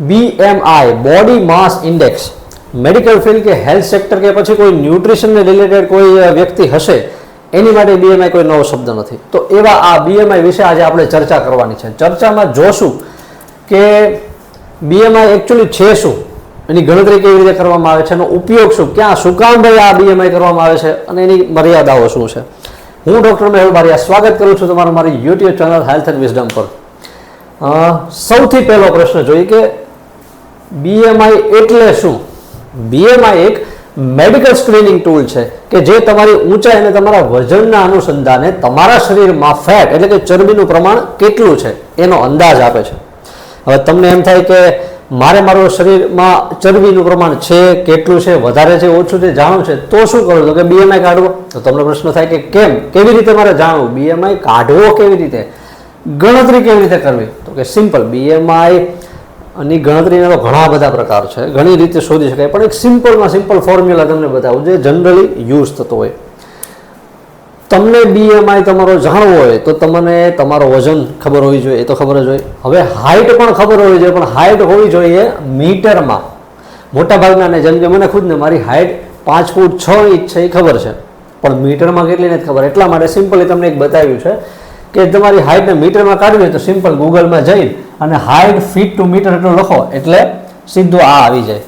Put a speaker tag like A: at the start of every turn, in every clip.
A: BMI body માસ index medical field કે health sector કે પછી કોઈ ન્યુટ્રિશનને રિલેટેડ કોઈ વ્યક્તિ હશે એની માટે BMI કોઈ નવો શબ્દ નથી. તો એવા આ BMI વિશે આજે આપણે ચર્ચા કરવાની છે. ચર્ચામાં જોશું કે BMI એકચ્યુઅલી છે શું, એની ગણતરી કેવી રીતે કરવામાં આવે છે, એનો ઉપયોગ શું, ક્યાં શું કામ ભાઈ આ BMI કરવામાં આવે છે અને એની મર્યાદાઓ શું છે. હું ડૉક્ટર મેહુલ બારિયા સ્વાગત કરું છું તમારું મારી YouTube channel health and wisdom પર. સૌથી પહેલો પ્રશ્ન જોઈએ કે BMI એટલે શું. BMI એક મેડિકલ સ્ક્રીનિંગ ટૂલ છે કે જે તમારી ઊંચાઈ અને તમારા વજનના અનુસંધાને તમારા શરીરમાં ફેટ એટલે કે ચરબીનું પ્રમાણ કેટલું છે એનો અંદાજ આપે છે. હવે તમને એમ થાય કે મારું શરીરમાં ચરબીનું પ્રમાણ છે કેટલું છે, વધારે છે ઓછું છે જાણવું છે તો શું કરવું, તો કે BMI કાઢવો. તો તમને પ્રશ્ન થાય કે કેવી રીતે મારે જાણવું, BMI કાઢવો કેવી રીતે, ગણતરી કેવી રીતે કરવી, તો કે સિમ્પલ. BMI ની ગણતરીના તો ઘણા બધા પ્રકાર છે, ઘણી રીતે શોધી શકાય, પણ એક સિમ્પલમાં સિમ્પલ ફોર્મ્યુલા તમને બતાવું જે જનરલી યુઝ થતો હોય. તમને BMI તમારો જાણવો હોય તો તમને તમારો વજન ખબર હોવી જોઈએ, એ તો ખબર જ હોય. હવે હાઇટ પણ ખબર હોવી જોઈએ, પણ હાઇટ હોવી જોઈએ મીટરમાં. મોટાભાગના જેમ કે મને ખુદને મારી હાઇટ 5 ફૂટ 6 ઇંચ છે એ ખબર છે, પણ મીટરમાં કેટલી નથી ખબર. એટલા માટે સિમ્પલી તમને એક બતાવ્યું છે કે તમારી હાઇટને મીટરમાં કાઢવી હોય તો સિમ્પલ ગૂગલમાં જઈ અને હાઇટ ફીટ ટુ મીટર એટલું લખો એટલે સીધું આ આવી જાય.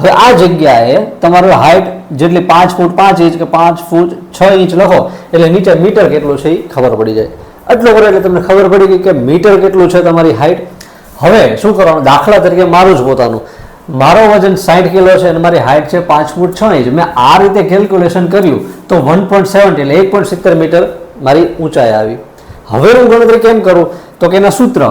A: હવે આ જગ્યાએ તમારું હાઇટ જેટલી 5 ફૂટ 5 ઇંચ કે 5 ફૂટ 6 ઇંચ લખો એટલે નીચે મીટર કેટલું છે એ ખબર પડી જાય. એટલું કરો એટલે તમને ખબર પડી ગઈ કે મીટર કેટલું છે તમારી હાઇટ. હવે શું કરવાનું, દાખલા તરીકે મારું જ પોતાનું, મારો વજન 60 કિલો છે અને મારી હાઇટ છે 5 ફૂટ 6 ઇંચ. મેં આ રીતે કેલ્ક્યુલેશન કર્યું તો 1.70 એટલે 1.70 મીટર મારી ઊંચાઈ આવી. હવે હું ગણતરી કેમ કરું, તો કે એના સૂત્ર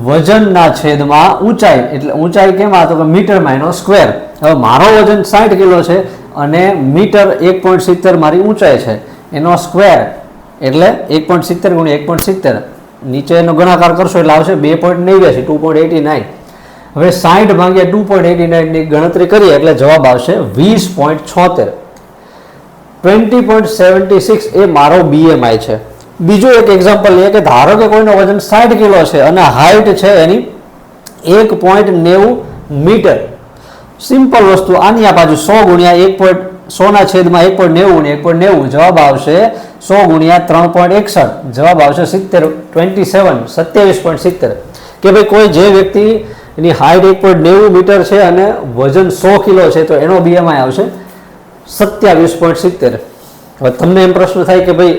A: વજનના છેદમાં ઊંચાઈ, એટલે ઊંચાઈ કેમાં, તો કે મીટરમાં એનો સ્ક્વેર. હવે મારો વજન 60 કિલો છે અને મીટર 1.70 મારી ઊંચાઈ છે, એનો સ્ક્વેર એટલે 1.70 ગુણ્યા 1.70 નીચે એનો ગુણાકાર કરશો એટલે આવશે 2.89 2.89. હવે 60 ભાગ્યા 2.89 ની ગણતરી કરીએ એટલે જવાબ આવશે 20.76. 20.76 એ મારો BMI છે. બીજું એક એક્ઝામ્પલ લે કે ધારો કે કોઈનો વજન 60 કિલો છે અને હાઇટ છે એની 1.90 મીટર. સિમ્પલ વસ્તુ, આની આ બાજુ 100 ગુણ્યા 1.100 ના છેદમાં 1.90 ગુણ્યા 1.90 જવાબ આવશે 100 ગુણ્યા 3.61 જવાબ આવશે 27.70. કે ભાઈ કોઈ જે વ્યક્તિ એની હાઇટ 1.90 મીટર છે અને વજન 100 કિલો છે તો એનો BMI આવશે 27.70. હવે તમને એમ પ્રશ્ન થાય કે ભાઈ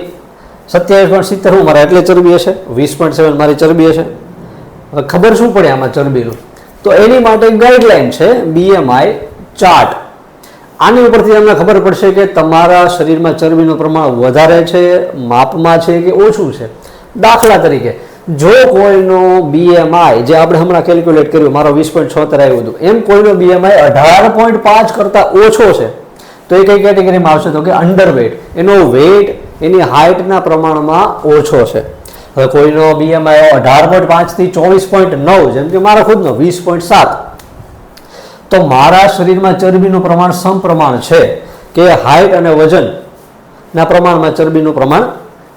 A: 27.70 હું મારા એટલે ચરબી હશે, 20.7 મારી ચરબી હશે. હવે ખબર શું પડે આમાં ચરબીનું, તો એની માટે ગાઈડલાઈન છે BMI ચાર્ટ. આની ઉપરથી તમને ખબર પડશે કે તમારા શરીરમાં ચરબીનું પ્રમાણ વધારે છે, માપમાં છે કે ઓછું છે. દાખલા તરીકે જો કોઈનો BMI જે આપણે હમણાં કેલ્ક્યુલેટ કર્યું મારો 20.76 આવ્યું હતું, એમ કોઈનો BMI 18.5 કરતાં ઓછો છે તો એ કઈ કેટેગરીમાં આવશે, તો કે અંડરવેટ. એનો વેઇટ એની હાઇટના પ્રમાણમાં ઓછો છે. હવે કોઈનો BMI 18.5 થી 24.9 જેમ કે મારા ખુદનો 20.7, તો મારા શરીરમાં ચરબીનું પ્રમાણ સમપ્રમાણ છે કે હાઇટ અને વજનના પ્રમાણમાં ચરબીનું પ્રમાણ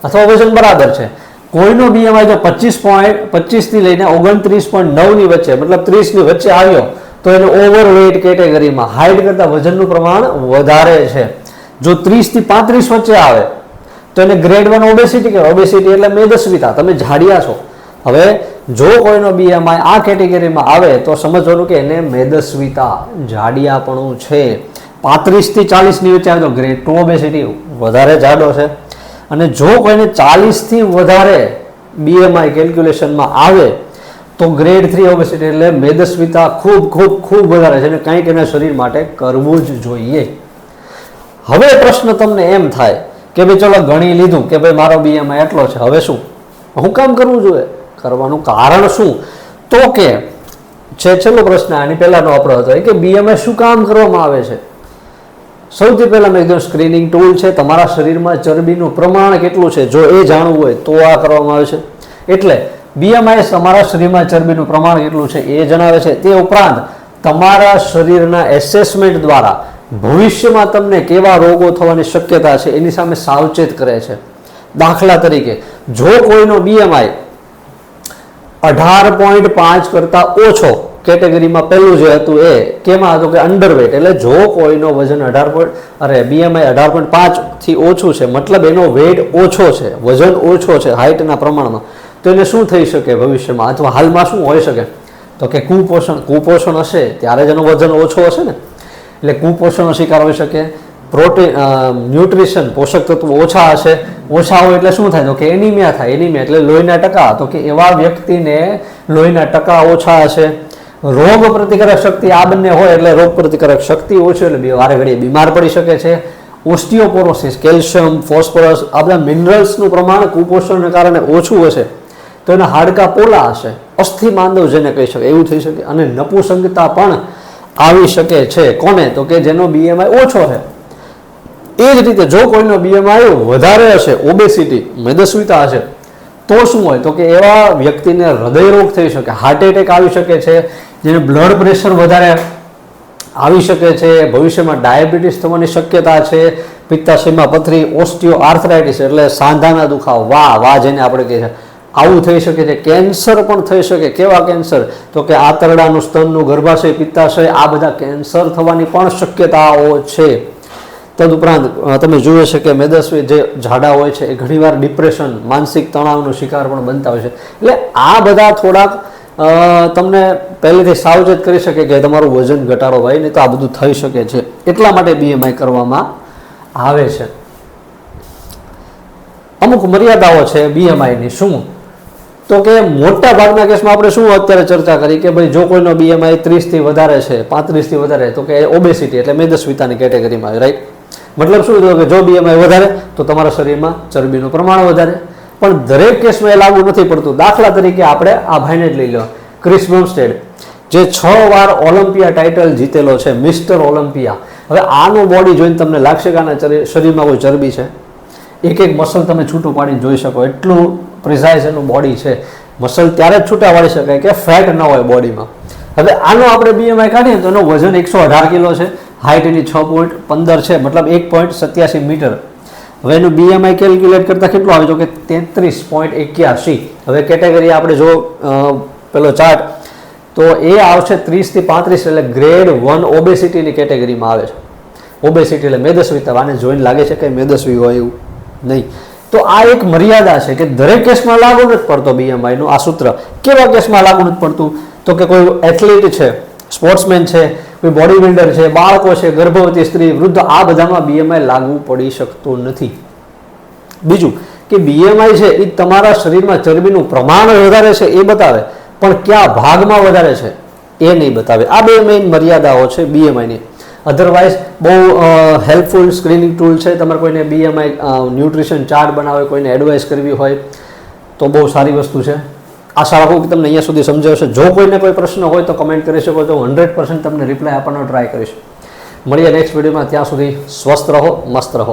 A: અથવા વજન બરાબર છે. કોઈનો BMI જો 25 થી લઈને 29.9 ની વચ્ચે મતલબ 30 ની વચ્ચે આવ્યો તો એને ઓવરવેઇટ કેટેગરીમાં, હાઇટ કરતાં વજનનું પ્રમાણ વધારે છે. જો 30 થી 35 વચ્ચે આવે તો એને ગ્રેડ 1 ઓબેસિટી કહેવાય. ઓબેસિટી એટલે મેદસ્વીતા, તમે જાડિયા છો. હવે જો કોઈનો BMI આ કેટેગરીમાં આવે તો સમજવાનું કે એને મેદસ્વીતા, જાડિયાપણું છે. 35 થી 40 ની વચ્ચે આવે તો ગ્રેડ 2 ઓબેસિટી, વધારે જાડો છે. અને જો કોઈને 40 થી વધારે BMI કેલ્ક્યુલેશનમાં આવે તો ગ્રેડ 3 ઓબેસિટી એટલે મેદસ્વીતા ખૂબ ખૂબ ખૂબ વધારે છે અને કંઈક એના શરીર માટે કરવું જ જોઈએ. હવે પ્રશ્ન તમને એમ થાય કે ભાઈ ચલો ગણી લીધું કે ભાઈ મારો BMI એટલો છે, હવે શું, હું કામ કરવું જોઈએ, કરવાનું કારણ શું, તો કે છેલ્લો પ્રશ્ન આની પહેલાનો આપણો હતો કે BMI શું કામ કરવામાં આવે છે. સૌથી પહેલા મેં કીધું સ્ક્રીનિંગ ટૂલ છે. તમારા શરીરમાં ચરબીનું પ્રમાણ કેટલું છે જો એ જાણવું હોય તો આ કરવામાં આવે છે. એટલે BMI તમારા શરીરમાં ચરબીનું પ્રમાણ કેટલું છે એ જણાવે છે. તે ઉપરાંત તમારા શરીરના એસેસમેન્ટ દ્વારા ભવિષ્યમાં તમને કેવા રોગો થવાની શક્યતા છે એની સામે સાવચેત કરે છે. દાખલા તરીકે જો કોઈનો BMI 18.5 કરતાં ઓછો કેટેગરીમાં પહેલું જે હતું એ કેમાં હતું કે અંડરવેટ, એટલે જો કોઈનો વજન 18.5 થી ઓછું છે, મતલબ એનો વેટ ઓછો છે, વજન ઓછો છે હાઇટના પ્રમાણમાં, તો એને શું થઈ શકે ભવિષ્યમાં અથવા હાલમાં શું હોઈ શકે? તો કે કુપોષણ હશે ત્યારે જ એનું વજન ઓછો હશે ને, એટલે કુપોષણનો શિકાર હોઈ શકે. પ્રોટીન ન્યુટ્રિશન પોષક તત્વો ઓછા હશે, ઓછા હોય એટલે શું થાય? તો કે એનિમિયા થાય. એનિમિયા એટલે લોહીના ટકા, તો કે એવા વ્યક્તિને લોહીના ટકા ઓછા હશે. રોગ પ્રતિકારક શક્તિ આ બંને હોય એટલે રોગ પ્રતિકારક શક્તિ ઓછી એટલે વારે ઘડીએ બીમાર પડી શકે છે. ઓસ્ટિયોપોરોસિસ, કેલ્શિયમ, ફોસ્ફરસ આ બધા મિનરલ્સનું પ્રમાણ કુપોષણને કારણે ઓછું હશે તો એના હાડકા પોલા હશે, અસ્થિ માંદવ જેને કહી શકે એવું થઈ શકે. અને નપુંસકતા પણ આવી શકે છે. કોને? તો કે જેનો BMI ઓછો છે. એ જ રીતે જો કોઈનો BMI વધારે હશે, ઓબેસિટી મેદસ્વીતા હશે, તો શું હોય? તો કે એવા વ્યક્તિને હૃદય રોગ થઈ શકે, હાર્ટ એટેક આવી શકે છે, જેને બ્લડ પ્રેશર વધારે આવી શકે છે, ભવિષ્યમાં ડાયાબિટીસ થવાની શક્યતા છે, પિત્તાશયમાં પથરી, ઓસ્ટિયો આર્થરાઇટિસ એટલે સાંધાના દુખાવા, વા જેને આપણે કહીએ છીએ, આવું થઈ શકે છે. કેન્સર પણ થઈ શકે. કેવા કેન્સર? તો કે આંતરડાનું, સ્તનનું, ગર્ભાશય, પિત્તાશય આ બધા કેન્સર થવાની પણ શક્યતાઓ છે. તદુપરાંત તમે જોયું છે કે મેદસ્વી જે ઝાડા હોય છે એ ઘણીવાર ડિપ્રેશન, માનસિક તણાવનો શિકાર પણ બનતા હોય છે. એટલે આ બધા થોડાક તમને પહેલેથી સાવચેત કરી શકે કે તમારું વજન ઘટાડો ભાઈ, નહીં તો આ બધું થઈ શકે છે. એટલા માટે BMI કરવામાં આવે છે. અમુક મર્યાદાઓ છે BMIની. શું? તો કે મોટા ભાગના કેસમાં આપણે શું અત્યારે ચર્ચા કરી કે ભાઈ જો કોઈનો BMI 30 થી વધારે છે, 35 થી વધારે, તો કે ઓબેસિટી એટલે મેદસ્વીતાની કેટેગરીમાં આવે, રાઈટ? મતલબ શું કે જો BMI વધારે તો તમારા શરીરમાં ચરબીનું પ્રમાણ વધારે. પણ દરેક કેસમાં એ લાગુ નથી પડતું. દાખલા તરીકે આપણે આ ભાઈને જ લઈ લો, ક્રિસ બમસ્ટેડ, જે 6 વાર ઓલિમ્પિયા ટાઇટલ જીતેલો છે, મિસ્ટર ઓલિમ્પિયા. હવે આનું બોડી જોઈને તમને લાગશે કે આના શરીરમાં કોઈ ચરબી છે? એક એક મસલ તમે છૂટું પાડીને જોઈ શકો, એટલું પ્રિસાઇઝ એનું બોડી છે. મસલ ત્યારે જ છૂટા પાડી શકાય કે ફેટ ન હોય બોડીમાં. હવે આનો આપણે BMI કાઢીએ તો એનો વજન 118 કિલો છે, હાઇટ એની 6.15 છે, મતલબ 1.87 મીટર. હવે એનું BMI કેલ્ક્યુલેટ કરતાં કેટલું આવે? તો કે 33.81. હવે કેટેગરી આપણે જો પેલો ચાર્ટ તો એ આવશે 30 થી 35 એટલે ગ્રેડ 1 ઓબેસિટીની કેટેગરીમાં આવે છે. ઓબેસિટી એટલે મેદસ્વીતા. આને જોઈને લાગે છે કે મેદસ્વી હોય એવું નહીં. તો આ એક મર્યાદા છે કે દરેક કેસમાં લાગુ નથી પડતો BMI નું આ સૂત્ર. કેવા કેસમાં લાગુ નથી પડતું? તો કે કોઈ એથ્લીટ છે, સ્પોર્ટ્સમેન છે, કોઈ બોડી બિલ્ડર છે, બાળકો છે, ગર્ભવતી સ્ત્રી, વૃદ્ધ, આ બધામાં BMI લાગુ પડી શકતું નથી. બીજું કે BMI છે એ તમારા શરીરમાં ચરબીનું પ્રમાણ વધારે છે એ બતાવે, પણ કયા ભાગમાં વધારે છે એ નહીં બતાવે. આ બે મેઇન મર્યાદાઓ છે BMIની. અધરવાઇઝ બહુ હેલ્પફુલ સ્ક્રીનિંગ ટૂલ છે. તમારે કોઈને BMI ન્યુટ્રિશન ચાર્ટ બનાવે, કોઈને એડવાઇસ કરવી હોય તો બહુ સારી વસ્તુ છે. આશા રાખું કે તમને અહીંયા સુધી સમજાયો છે. જો કોઈને કોઈ પ્રશ્ન હોય તો કમેન્ટ કરી શકો તો 100% તમને રિપ્લાય આપવાનો ટ્રાય કરીશ. મળીએ નેક્સ્ટ વિડીયોમાં. ત્યાં સુધી સ્વસ્થ રહો, મસ્ત રહો.